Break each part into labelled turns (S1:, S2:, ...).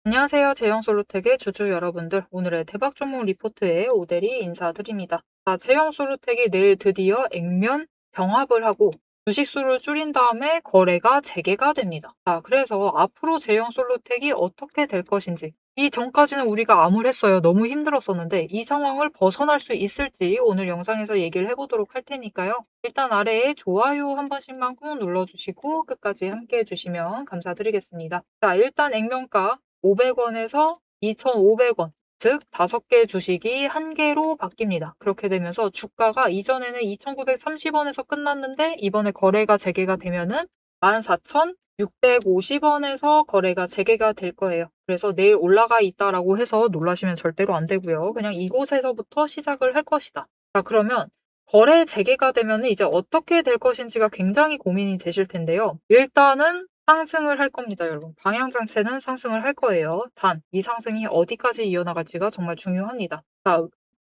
S1: 안녕하세요. 제형솔루텍의 주주 여러분들. 오늘의 대박 종목 리포트에 오대리 인사드립니다. 제형솔루텍이 내일 드디어 액면 병합을 하고 주식수를 줄인 다음에 거래가 재개가 됩니다. 그래서 앞으로 제형솔루텍이 어떻게 될 것인지, 이 전까지는 우리가 암울했어요. 너무 힘들었었는데 이 상황을 벗어날 수 있을지 오늘 영상에서 얘기를 해보도록 할 테니까요. 일단 아래에 좋아요 한 번씩만 꾹 눌러주시고 끝까지 함께 해주시면 감사드리겠습니다. 일단 액면가 500원에서 2,500원, 즉 5개 주식이 1개로 바뀝니다. 그렇게 되면서 주가가 이전에는 2,930원에서 끝났는데 이번에 거래가 재개가 되면은 14,650원에서 거래가 재개가 될 거예요. 그래서 내일 올라가 있다라고 해서 놀라시면 절대로 안 되고요. 그냥 이곳에서부터 시작을 할 것이다. 그러면 거래 재개가 되면 이제 어떻게 될 것인지가 굉장히 고민이 되실 텐데요. 일단은 상승을 할 겁니다, 여러분. 방향 자체는 상승을 할 거예요. 단, 이 상승이 어디까지 이어나갈지가 정말 중요합니다.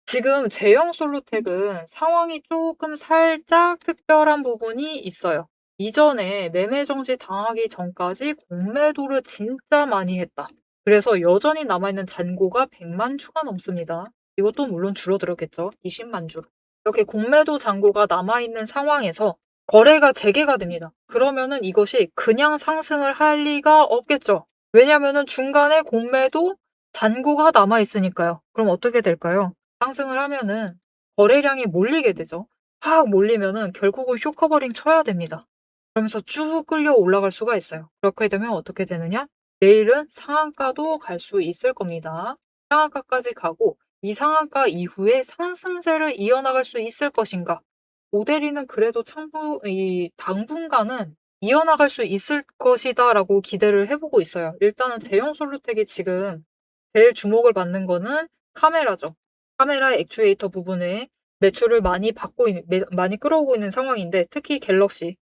S1: 지금 제형 솔루텍은 상황이 조금 살짝 특별한 부분이 있어요. 이전에 매매 정지 당하기 전까지 공매도를 진짜 많이 했다. 그래서 여전히 남아있는 잔고가 100만 주가 넘습니다. 이것도 물론 줄어들었겠죠. 20만 주. 이렇게 공매도 잔고가 남아있는 상황에서 거래가 재개가 됩니다. 그러면은 이것이 그냥 상승을 할 리가 없겠죠. 왜냐면은 중간에 공매도 잔고가 남아있으니까요. 그럼 어떻게 될까요? 상승을 하면은 거래량이 몰리게 되죠. 확 몰리면은 결국은 쇼커버링 쳐야 됩니다. 그러면서 쭉 끌려 올라갈 수가 있어요. 그렇게 되면 어떻게 되느냐? 내일은 상한가도 갈 수 있을 겁니다. 상한가까지 가고 이 상한가 이후에 상승세를 이어나갈 수 있을 것인가? 모델이는 그래도 당분간은 이어나갈 수 있을 것이다라고 기대를 해보고 있어요. 일단은 제형 솔루텍이 지금 제일 주목을 받는 거는 카메라죠. 카메라 액추에이터 부분에 매출을 많이 끌어오고 있는 상황인데 특히 갤럭시,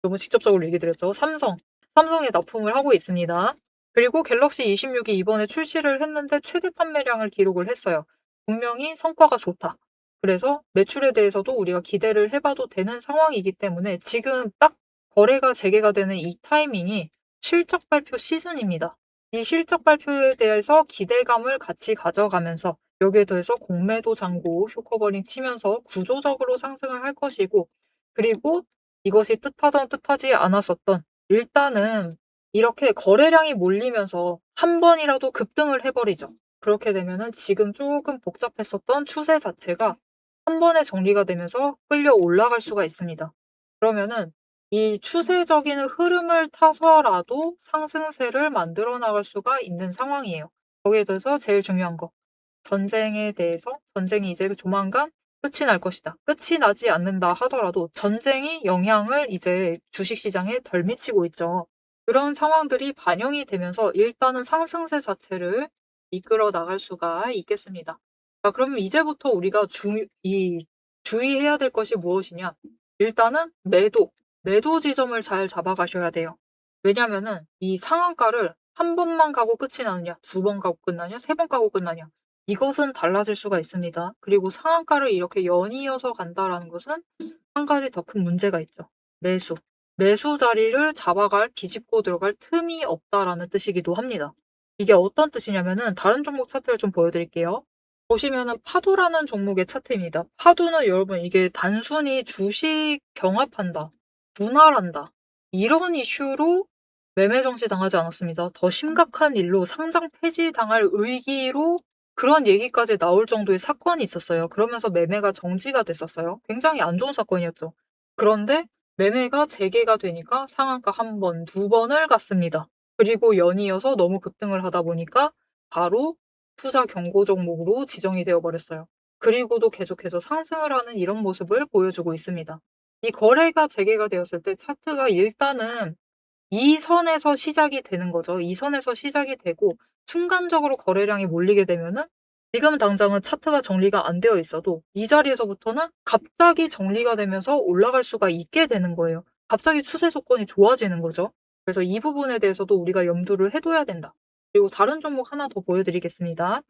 S1: 너무 직접적으로 얘기 드렸죠. 삼성에 납품을 하고 있습니다. 그리고 갤럭시 26이 이번에 출시를 했는데 최대 판매량을 기록을 했어요. 분명히 성과가 좋다. 그래서 매출에 대해서도 우리가 기대를 해봐도 되는 상황이기 때문에 지금 딱 거래가 재개가 되는 이 타이밍이 실적 발표 시즌입니다. 이 실적 발표에 대해서 기대감을 같이 가져가면서 여기에 더해서 공매도 잔고 쇼커버링 치면서 구조적으로 상승을 할 것이고, 그리고 이것이 뜻하던 뜻하지 않았었던, 일단은 이렇게 거래량이 몰리면서 한 번이라도 급등을 해버리죠. 그렇게 되면은 지금 조금 복잡했었던 추세 자체가 한 번에 정리가 되면서 끌려 올라갈 수가 있습니다. 그러면은 이 추세적인 흐름을 타서라도 상승세를 만들어 나갈 수가 있는 상황이에요. 거기에 대해서 제일 중요한 거. 전쟁이 이제 조만간 끝이 날 것이다. 끝이 나지 않는다 하더라도 전쟁이 영향을 이제 주식시장에 덜 미치고 있죠. 그런 상황들이 반영이 되면서 일단은 상승세 자체를 이끌어 나갈 수가 있겠습니다. 그러면 이제부터 우리가 주의해야 될 것이 무엇이냐? 일단은 매도 지점을 잘 잡아가셔야 돼요. 왜냐면은 이 상한가를 한 번만 가고 끝이 나느냐, 2번 가고 끝나냐, 3번 가고 끝나냐. 이것은 달라질 수가 있습니다. 그리고 상한가를 이렇게 연이어서 간다라는 것은 한 가지 더 큰 문제가 있죠. 매수. 매수 자리를 잡아갈, 비집고 들어갈 틈이 없다라는 뜻이기도 합니다. 이게 어떤 뜻이냐면은 다른 종목 차트를 좀 보여드릴게요. 보시면은 파도라는 종목의 차트입니다. 파도는 여러분 이게 단순히 주식 경합한다, 분할한다, 이런 이슈로 매매 정지 당하지 않았습니다. 더 심각한 일로 상장 폐지 당할 의기로 그런 얘기까지 나올 정도의 사건이 있었어요. 그러면서 매매가 정지가 됐었어요. 굉장히 안 좋은 사건이었죠. 그런데 매매가 재개가 되니까 상한가 1번, 2번을 갔습니다. 그리고 연이어서 너무 급등을 하다 보니까 바로 투자 경고 종목으로 지정이 되어 버렸어요. 그리고도 계속해서 상승을 하는 이런 모습을 보여주고 있습니다. 이 거래가 재개가 되었을 때 차트가 일단은 이 선에서 시작이 되는 거죠. 이 선에서 시작이 되고 순간적으로 거래량이 몰리게 되면은 지금 당장은 차트가 정리가 안 되어 있어도 이 자리에서부터는 갑자기 정리가 되면서 올라갈 수가 있게 되는 거예요. 갑자기 추세 조건이 좋아지는 거죠. 그래서 이 부분에 대해서도 우리가 염두를 해둬야 된다. 그리고 다른 종목 하나 더 보여드리겠습니다.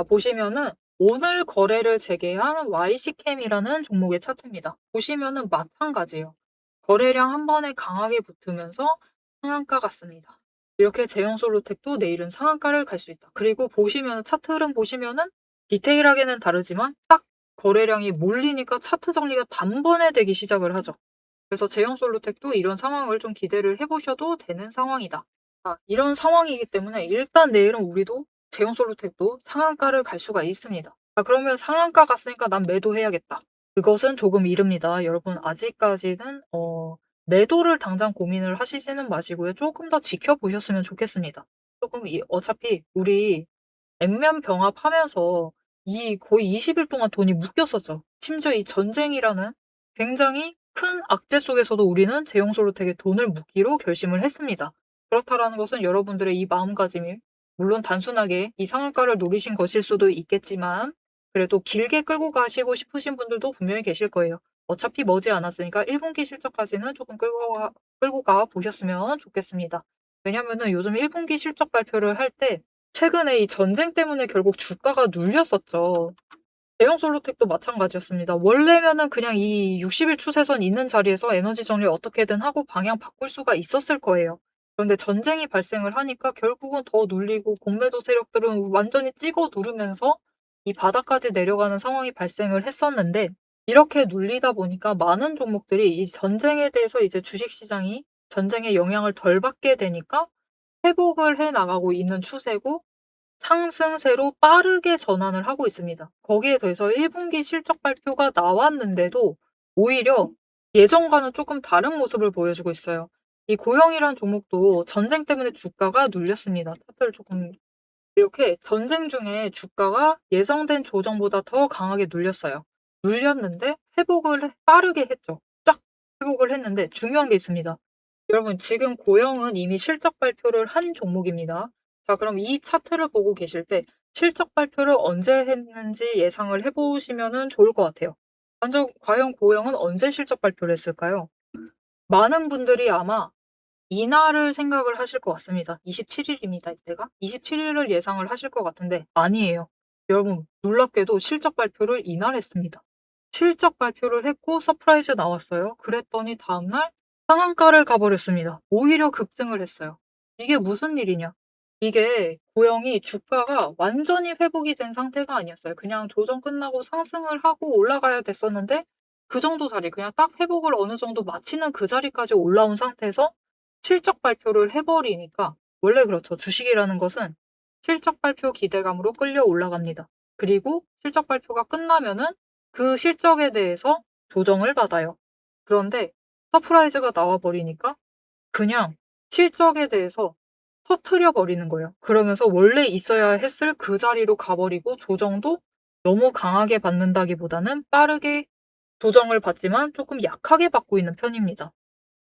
S1: 보시면은 오늘 거래를 재개한 YC캠이라는 종목의 차트입니다. 보시면은 마찬가지예요. 거래량 한 번에 강하게 붙으면서 상한가 같습니다. 이렇게 제형 솔로텍도 내일은 상한가를 갈 수 있다. 그리고 보시면 차트 흐름 보시면은 디테일하게는 다르지만 딱 거래량이 몰리니까 차트 정리가 단번에 되기 시작을 하죠. 그래서 제형 솔로텍도 이런 상황을 좀 기대를 해 보셔도 되는 상황이다. 이런 상황이기 때문에 일단 내일은 우리도 제형 솔로텍도 상한가를 갈 수가 있습니다. 그러면 '상한가 갔으니까 난 매도해야겠다.' 그것은 조금 이릅니다. 여러분 아직까지는 매도를 당장 고민을 하시지는 마시고요. 조금 더 지켜보셨으면 좋겠습니다. 조금 어차피 우리 액면 병합하면서 이 거의 20일 동안 돈이 묶였었죠. 심지어 이 전쟁이라는 굉장히 큰 악재 속에서도 우리는 제형솔로텍에 돈을 묻기로 결심을 했습니다. 그렇다라는 것은 여러분들의 이 마음가짐이 물론 단순하게 이 상한가를 노리신 것일 수도 있겠지만 그래도 길게 끌고 가시고 싶으신 분들도 분명히 계실 거예요. 어차피 머지않았으니까 1 분기 실적까지는 조금 끌고 가 보셨으면 좋겠습니다. 왜냐면은 요즘 1 분기 실적 발표를 할 때 최근에 이 전쟁 때문에 결국 주가가 눌렸었죠. 대형 솔로텍도 마찬가지였습니다. 원래면은 그냥 이 60일 추세선 있는 자리에서 에너지 정리를 어떻게든 하고 방향 바꿀 수가 있었을 거예요. 그런데 전쟁이 발생을 하니까 결국은 더 눌리고 공매도 세력들은 완전히 찍어 누르면서 이 바닥까지 내려가는 상황이 발생을 했었는데 이렇게 눌리다 보니까 많은 종목들이 이 전쟁에 대해서 이제 주식 시장이 전쟁의 영향을 덜 받게 되니까 회복을 해 나가고 있는 추세고 상승세로 빠르게 전환을 하고 있습니다. 거기에 더해서 1 분기 실적 발표가 나왔는데도 오히려 예전과는 조금 다른 모습을 보여주고 있어요. 이 고영이란 종목도 전쟁 때문에 주가가 눌렸습니다. 차트를 조금 이렇게 전쟁 중에 주가가 예상된 조정보다 더 강하게 눌렸어요. 눌렸는데 회복을 빠르게 했죠. 쫙 회복을 했는데 중요한 게 있습니다. 여러분 지금 고영은 이미 실적 발표를 한 종목입니다. 자 그럼 이 차트를 보고 계실 때 실적 발표를 언제 했는지 예상을 해 보시면은 좋을 것 같아요. 먼저 과연 고영은 언제 실적 발표를 했을까요? 많은 분들이 아마 이날을 생각을 하실 것 같습니다. 27 일입니다, 이때가. 27 일을 예상을 하실 것 같은데 아니에요. 여러분 놀랍게도 실적 발표를 이날 했습니다. 실적 발표를 했고 서프라이즈 나왔어요. 그랬더니 다음날 상한가를 가 버렸습니다. 오히려 급등을 했어요. 이게 무슨 일이냐? 이게 고영이 주가가 완전히 회복이 된 상태가 아니었어요. 그냥 조정 끝나고 상승을 하고 올라가야 됐었는데 그 정도 자리 그냥 딱 회복을 어느 정도 마치는 그 자리까지 올라온 상태에서 실적 발표를 해 버리니까 원래 그렇죠. 주식이라는 것은 실적 발표 기대감으로 끌려 올라갑니다. 그리고 실적 발표가 끝나면은 그 실적에 대해서 조정을 받아요. 그런데 서프라이즈가 나와 버리니까 그냥 실적에 대해서 터트려 버리는 거예요. 그러면서 원래 있어야 했을 그 자리로 가 버리고 조정도 너무 강하게 받는다기보다는 빠르게 조정을 받지만 조금 약하게 받고 있는 편입니다.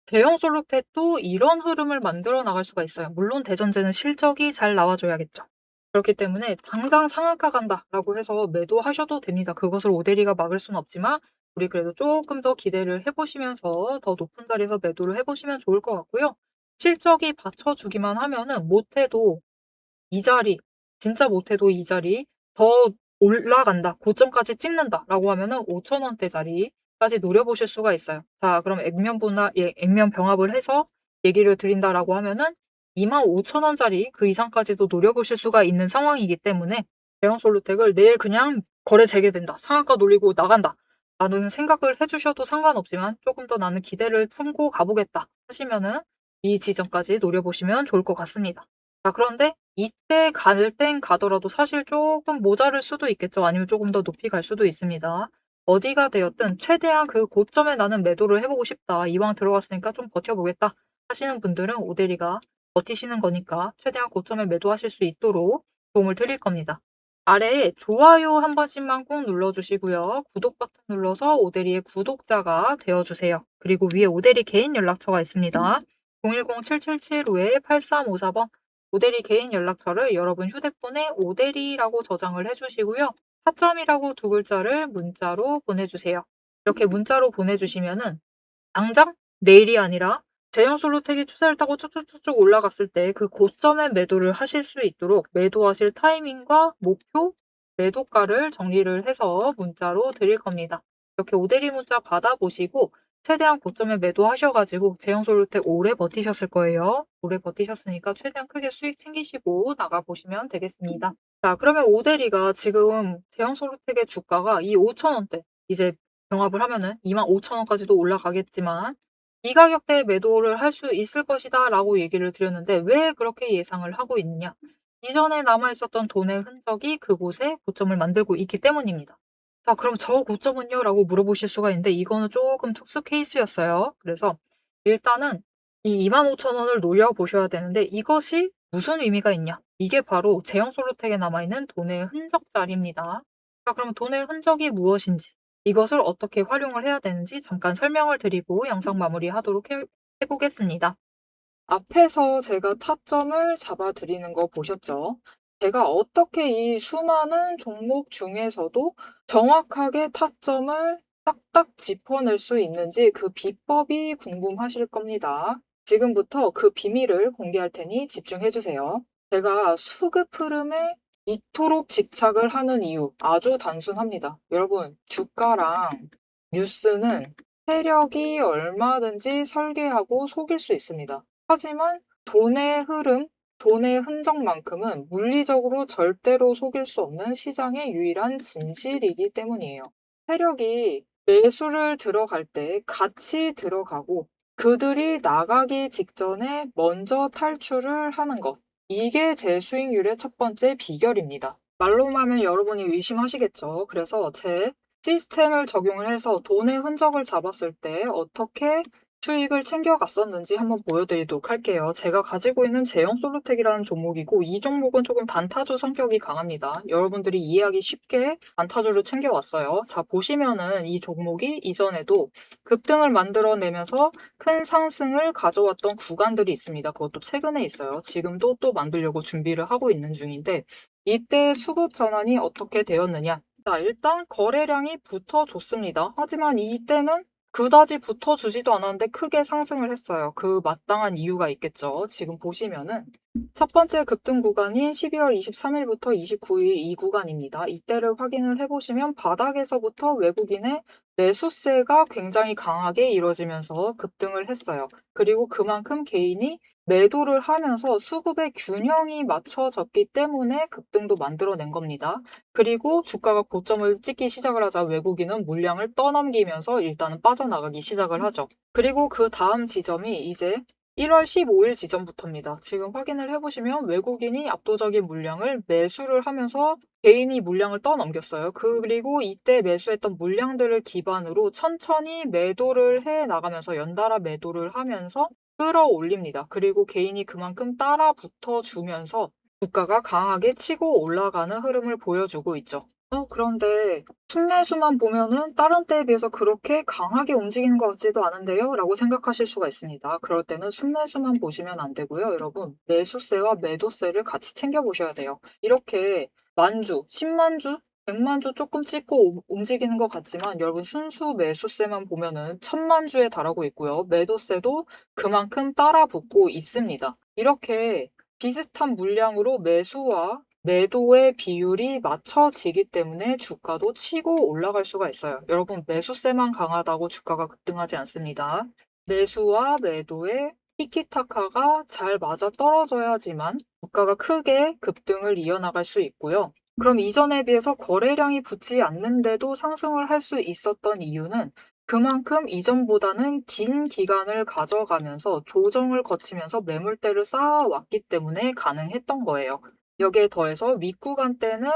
S1: 대형 솔루텍도 이런 흐름을 만들어 나갈 수가 있어요. 물론 대전제는 실적이 잘 나와줘야겠죠. 그렇기 때문에 당장 상한가 간다라고 해서 매도하셔도 됩니다. 그것을 오대리가 막을 수는 없지만 우리 그래도 조금 더 기대를 해보시면서 더 높은 자리에서 매도를 해보시면 좋을 것 같고요. 실적이 받쳐주기만 하면은 못해도 이 자리, 진짜 못해도 이 자리 더 올라간다, 고점까지 찍는다라고 하면은 5천 원대 자리까지 노려보실 수가 있어요. 자, 그럼 액면 병합을 해서 얘기를 드린다라고 하면은 25,000원 자리 그 이상까지도 노려보실 수가 있는 상황이기 때문에 대형 솔루텍을 내일 그냥 거래 재개된다, 상한가 놀리고 나간다 라는 생각을 해주셔도 상관없지만 조금 더 나는 기대를 품고 가보겠다 하시면은 이 지점까지 노려보시면 좋을 것 같습니다. 자 그런데 이때 갈 땐 가더라도 사실 조금 모자랄 수도 있겠죠. 아니면 조금 더 높이 갈 수도 있습니다. 어디가 되었든 최대한 그 고점에 나는 매도를 해 보고 싶다. 이왕 들어갔으니까 좀 버텨 보겠다 하시는 분들은 오대리가 버티시는 거니까 최대한 고점에 매도하실 수 있도록 도움을 드릴 겁니다. 아래에 좋아요 한 번씩만 꾹 눌러 주시고요. 구독 버튼 눌러서 오대리의 구독자가 되어 주세요. 그리고 위에 오대리 개인 연락처가 있습니다. 010-7775-8354번 오대리 개인 연락처를 여러분 휴대폰에 오대리라고 저장을 해주시고요. 타점이라고 두 글자를 문자로 보내주세요. 이렇게 문자로 보내주시면은 당장 내일이 아니라 제형 솔로텍이 추세를 타고 쭉쭉쭉쭉 올라갔을 때 그 고점에 매도를 하실 수 있도록 매도하실 타이밍과 목표, 매도가를 정리를 해서 문자로 드릴 겁니다. 이렇게 오대리 문자 받아보시고 최대한 고점에 매도하셔 가지고 제형솔루텍 오래 버티셨을 거예요. 오래 버티셨으니까 최대한 크게 수익 챙기시고 나가 보시면 되겠습니다. 자, 그러면 오데리가 지금 제형솔루텍의 주가가 이 5,000원대 이제 병합을 하면은 25,000원까지도 올라가겠지만 이 가격대에 매도를 할 수 있을 것이다라고 얘기를 드렸는데 왜 그렇게 예상을 하고 있느냐? 이전에 남아 있었던 돈의 흔적이 그곳에 고점을 만들고 있기 때문입니다. 자, 그럼 "저 고점은요?" 라고 물어보실 수가 있는데 이거는 조금 특수 케이스였어요. 그래서 일단은 이 25,000원을 노려보셔야 되는데 이것이 무슨 의미가 있냐? 이게 바로 제형솔루텍에 남아있는 돈의 흔적 자리입니다. 자, 그럼 돈의 흔적이 무엇인지, 이것을 어떻게 활용을 해야 되는지 잠깐 설명을 드리고 영상 마무리하도록 해보겠습니다. 앞에서 제가 타점을 잡아 드리는 거 보셨죠? 제가 어떻게 이 수많은 종목 중에서도 정확하게 타점을 딱딱 짚어낼 수 있는지 그 비법이 궁금하실 겁니다. 지금부터 그 비밀을 공개할 테니 집중해 주세요. 제가 수급 흐름에 이토록 집착을 하는 이유 아주 단순합니다. 여러분, 주가랑 뉴스는 세력이 얼마든지 설계하고 속일 수 있습니다. 하지만 돈의 흐름, 돈의 흔적만큼은 물리적으로 절대로 속일 수 없는 시장의 유일한 진실이기 때문이에요. 세력이 매수를 들어갈 때 같이 들어가고 그들이 나가기 직전에 먼저 탈출을 하는 것. 이게 제 수익률의 첫 번째 비결입니다. 말로만 하면 여러분이 의심하시겠죠. 그래서 제 시스템을 적용을 해서 돈의 흔적을 잡았을 때 어떻게 수익을 챙겨갔었는지 한번 보여드리도록 할게요. 제가 가지고 있는 제형솔루텍이라는 종목이고 이 종목은 조금 단타주 성격이 강합니다. 여러분들이 이해하기 쉽게 단타주를 챙겨왔어요. 자, 보시면은 이 종목이 이전에도 급등을 만들어내면서 큰 상승을 가져왔던 구간들이 있습니다. 그것도 최근에 있어요. 지금도 또 만들려고 준비를 하고 있는 중인데 이때 수급 전환이 어떻게 되었느냐? 자, 일단 거래량이 붙어줬습니다. 하지만 이때는 그다지 붙어주지도 않았는데 크게 상승을 했어요. 그 마땅한 이유가 있겠죠. 지금 보시면은 첫 번째 급등 구간인 12월 23일부터 29일 이 구간입니다. 이때를 확인을 해보시면 바닥에서부터 외국인의 매수세가 굉장히 강하게 이루어지면서 급등을 했어요. 그리고 그만큼 개인이 매도를 하면서 수급의 균형이 맞춰졌기 때문에 급등도 만들어낸 겁니다. 그리고 주가가 고점을 찍기 시작을 하자 외국인은 물량을 떠넘기면서 일단은 빠져나가기 시작을 하죠. 그리고 그 다음 지점이 이제 1월 15일 지점부터입니다. 지금 확인을 해보시면 외국인이 압도적인 물량을 매수를 하면서 개인이 물량을 떠넘겼어요. 그리고 이때 매수했던 물량들을 기반으로 천천히 매도를 해 나가면서 연달아 매도를 하면서 끌어올립니다. 그리고 개인이 그만큼 따라 붙어주면서 주가가 강하게 치고 올라가는 흐름을 보여주고 있죠. 그런데 순매수만 보면은 다른 때에 비해서 그렇게 강하게 움직이는 것 같지도 않은데요? 라고 생각하실 수가 있습니다. 그럴 때는 순매수만 보시면 안 되고요. 여러분, 매수세와 매도세를 같이 챙겨보셔야 돼요. 이렇게 만주, 10만주, 100만주 조금 찍고 움직이는 것 같지만 여러분 순수 매수세만 보면은 1000만주에 달하고 있고요. 매도세도 그만큼 따라 붙고 있습니다. 이렇게 비슷한 물량으로 매수와 매도의 비율이 맞춰지기 때문에 주가도 치고 올라갈 수가 있어요. 여러분, 매수세만 강하다고 주가가 급등하지 않습니다. 매수와 매도의 티키타카가 잘 맞아 떨어져야지만 주가가 크게 급등을 이어나갈 수 있고요. 그럼 이전에 비해서 거래량이 붙지 않는데도 상승을 할 수 있었던 이유는 그만큼 이전보다는 긴 기간을 가져가면서 조정을 거치면서 매물대를 쌓아왔기 때문에 가능했던 거예요. 여기에 더해서 윗구간 때는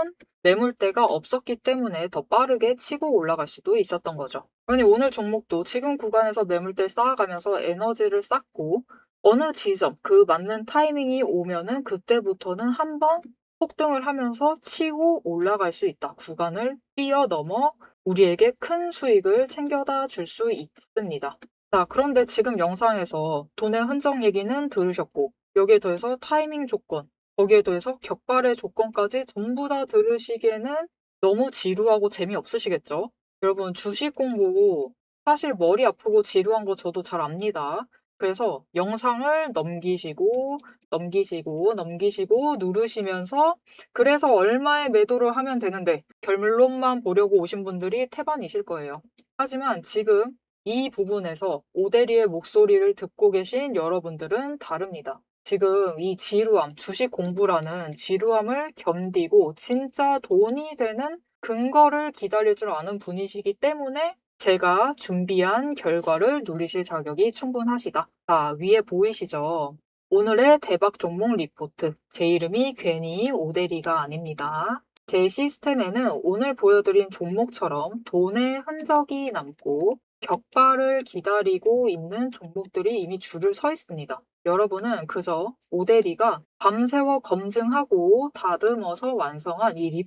S1: 매물대가 없었기 때문에 더 빠르게 치고 올라갈 수도 있었던 거죠. 아니, 오늘 종목도 지금 구간에서 매물대 쌓아가면서 에너지를 쌓고 어느 지점, 그 맞는 타이밍이 오면은 그때부터는 한번 폭등을 하면서 치고 올라갈 수 있다. 구간을 뛰어넘어 우리에게 큰 수익을 챙겨다 줄 수 있습니다. 자, 그런데 지금 영상에서 돈의 흔적 얘기는 들으셨고 여기에 더해서 타이밍 조건, 거기에 더해서 격발의 조건까지 전부 다 들으시기에는 너무 지루하고 재미없으시겠죠? 여러분, 주식 공부 사실 머리 아프고 지루한 거 저도 잘 압니다. 그래서 영상을 넘기시고 넘기시고 넘기시고 누르시면서 그래서 얼마에 매도를 하면 되는데 결론만 보려고 오신 분들이 태반이실 거예요. 하지만 지금 이 부분에서 오대리의 목소리를 듣고 계신 여러분들은 다릅니다. 지금 이 지루함, 주식 공부라는 지루함을 견디고 진짜 돈이 되는 근거를 기다릴 줄 아는 분이시기 때문에 제가 준비한 결과를 누리실 자격이 충분하시다. 자, 위에 보이시죠? 오늘의 대박 종목 리포트. 제 이름이 괜히 오대리가 아닙니다. 제 시스템에는 오늘 보여드린 종목처럼 돈의 흔적이 남고 격발을 기다리고 있는 종목들이 이미 줄을 서 있습니다. 여러분은 그저 오대리가 밤새워 검증하고 다듬어서 완성한 이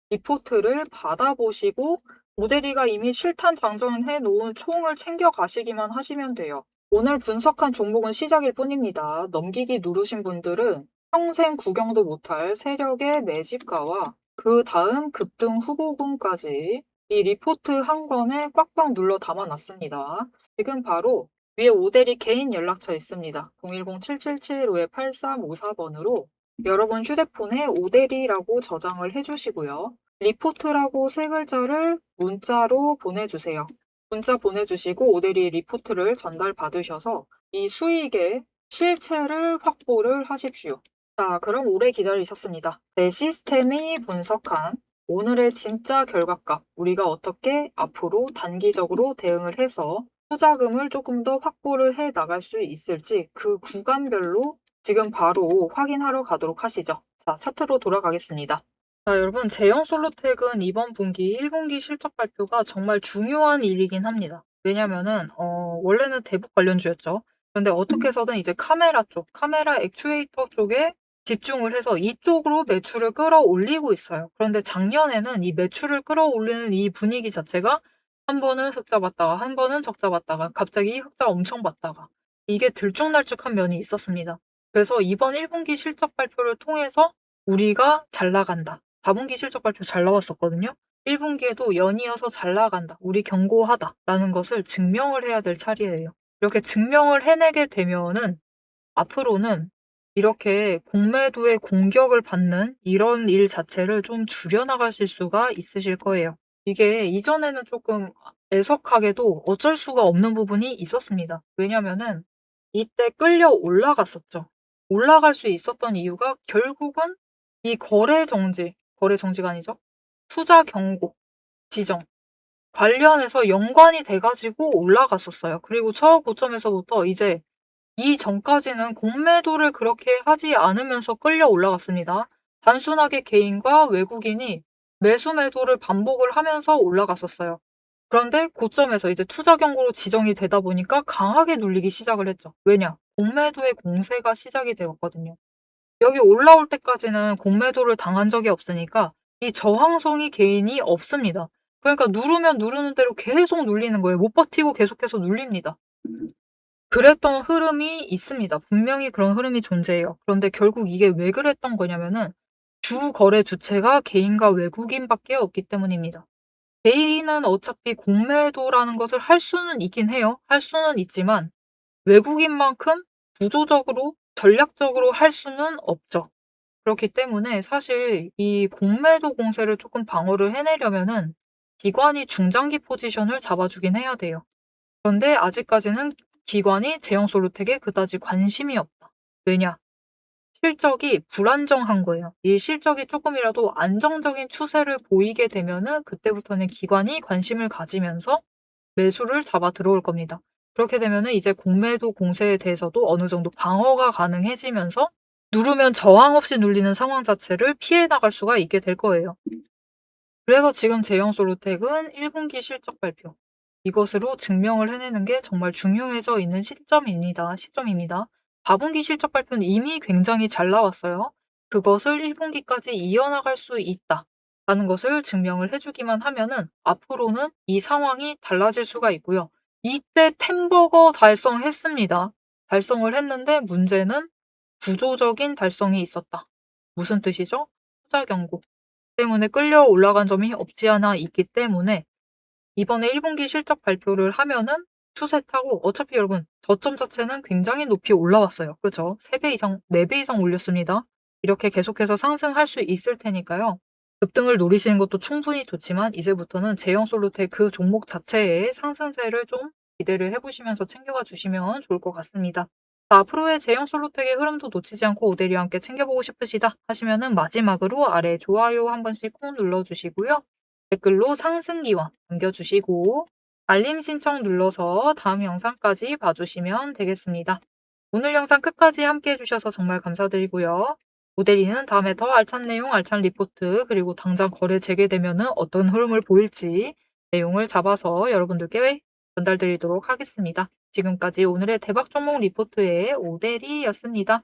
S1: 리포트를 받아보시고 오대리가 이미 실탄 장전해 놓은 총을 챙겨 가시기만 하시면 돼요. 오늘 분석한 종목은 시작일 뿐입니다. 넘기기 누르신 분들은 평생 구경도 못할 세력의 매집가와 그 다음 급등 후보군까지 이 리포트 한 권에 꽉꽉 눌러 담아놨습니다. 지금 바로 위에 오대리 개인 연락처 있습니다. 010-7775-8354번으로 여러분 휴대폰에 오대리라고 저장을 해주시고요. 리포트라고 세 글자를 문자로 보내주세요. 문자 보내주시고 오대리 리포트를 전달받으셔서 이 수익의 실체를 확보를 하십시오. 자, 그럼 오래 기다리셨습니다. 내 시스템이 분석한 오늘의 진짜 결과값, 우리가 어떻게 앞으로 단기적으로 대응을 해서 투자금을 조금 더 확보를 해 나갈 수 있을지 그 구간별로 지금 바로 확인하러 가도록 하시죠. 자, 차트로 돌아가겠습니다. 자, 여러분, 제형솔로텍은 이번 분기 1분기 실적 발표가 정말 중요한 일이긴 합니다. 왜냐면은, 원래는 대북 관련주였죠. 그런데 어떻게 해서든 이제 카메라 액추에이터 쪽에 집중을 해서 이쪽으로 매출을 끌어올리고 있어요. 그런데 작년에는 이 매출을 끌어올리는 이 분위기 자체가 한 번은 흑자 봤다가 한 번은 적자 봤다가 갑자기 흑자 엄청 봤다가 이게 들쭉날쭉한 면이 있었습니다. 그래서 이번 1분기 실적 발표를 통해서 우리가 잘 나간다. 4분기 실적 발표 잘 나왔었거든요. 1분기에도 연이어서 잘 나간다. 우리 견고하다. 라는 것을 증명을 해야 될 차례예요. 이렇게 증명을 해내게 되면은 앞으로는 이렇게 공매도의 공격을 받는 이런 일 자체를 좀 줄여나가실 수가 있으실 거예요. 이게 이전에는 조금 애석하게도 어쩔 수가 없는 부분이 있었습니다. 왜냐면은 이때 끌려 올라갔었죠. 올라갈 수 있었던 이유가 결국은 이 거래 정지가 아니죠. 투자 경고, 지정 관련해서 연관이 돼가지고 올라갔었어요. 그리고 저고점에서부터 이제 이전까지는 공매도를 그렇게 하지 않으면서 끌려 올라갔습니다. 단순하게 개인과 외국인이 매수 매도를 반복을 하면서 올라갔었어요. 그런데 고점에서 이제 투자 경고로 지정이 되다 보니까 강하게 눌리기 시작을 했죠. 왜냐? 공매도의 공세가 시작이 되었거든요. 여기 올라올 때까지는 공매도를 당한 적이 없으니까 이 저항성이 개인이 없습니다. 그러니까 누르면 누르는 대로 계속 눌리는 거예요. 못 버티고 계속해서 눌립니다. 그랬던 흐름이 있습니다. 분명히 그런 흐름이 존재해요. 그런데 결국 이게 왜 그랬던 거냐면은 주 거래 주체가 개인과 외국인밖에 없기 때문입니다. 개인은 어차피 공매도라는 것을 할 수는 있긴 해요. 할 수는 있지만 외국인만큼 구조적으로 전략적으로 할 수는 없죠. 그렇기 때문에 사실 이 공매도 공세를 조금 방어를 해내려면은 기관이 중장기 포지션을 잡아주긴 해야 돼요. 그런데 아직까지는 기관이 제형솔루텍에 그다지 관심이 없다. 왜냐? 실적이 불안정한 거예요. 이 실적이 조금이라도 안정적인 추세를 보이게 되면은 그때부터는 기관이 관심을 가지면서 매수를 잡아 들어올 겁니다. 그렇게 되면은 이제 공매도 공세에 대해서도 어느 정도 방어가 가능해지면서 누르면 저항 없이 눌리는 상황 자체를 피해 나갈 수가 있게 될 거예요. 그래서 지금 제형솔루텍은 1분기 실적 발표 이것으로 증명을 해내는 게 정말 중요해져 있는 시점입니다. 4분기 실적 발표는 이미 굉장히 잘 나왔어요. 그것을 1분기까지 이어나갈 수 있다. 라는 것을 증명을 해주기만 하면은 앞으로는 이 상황이 달라질 수가 있고요. 이때 템버거 달성했습니다. 달성을 했는데 문제는 구조적인 달성이 있었다. 무슨 뜻이죠? 투자 경고 때문에 끌려 올라간 점이 없지 않아 있기 때문에 이번에 1분기 실적 발표를 하면은 추세 타고 어차피 여러분 저점 자체는 굉장히 높이 올라왔어요. 그죠? 3배 이상, 4배 이상 올렸습니다. 이렇게 계속해서 상승할 수 있을 테니까요. 급등을 노리시는 것도 충분히 좋지만 이제부터는 제형솔루텍 그 종목 자체의 상승세를 좀 기대를 해보시면서 챙겨가 주시면 좋을 것 같습니다. 자, 앞으로의 제형 솔로텍의 흐름도 놓치지 않고 오데리와 함께 챙겨보고 싶으시다 하시면은 마지막으로 아래 좋아요 한 번씩 꼭 눌러주시고요. 댓글로 상승 기원 남겨주시고 알림 신청 눌러서 다음 영상까지 봐주시면 되겠습니다. 오늘 영상 끝까지 함께 해주셔서 정말 감사드리고요. 모델이는 다음에 더 알찬 내용, 알찬 리포트, 그리고 당장 거래 재개되면은 어떤 흐름을 보일지 내용을 잡아서 여러분들께 전달드리도록 하겠습니다. 지금까지 오늘의 대박 종목 리포트의 오대리였습니다.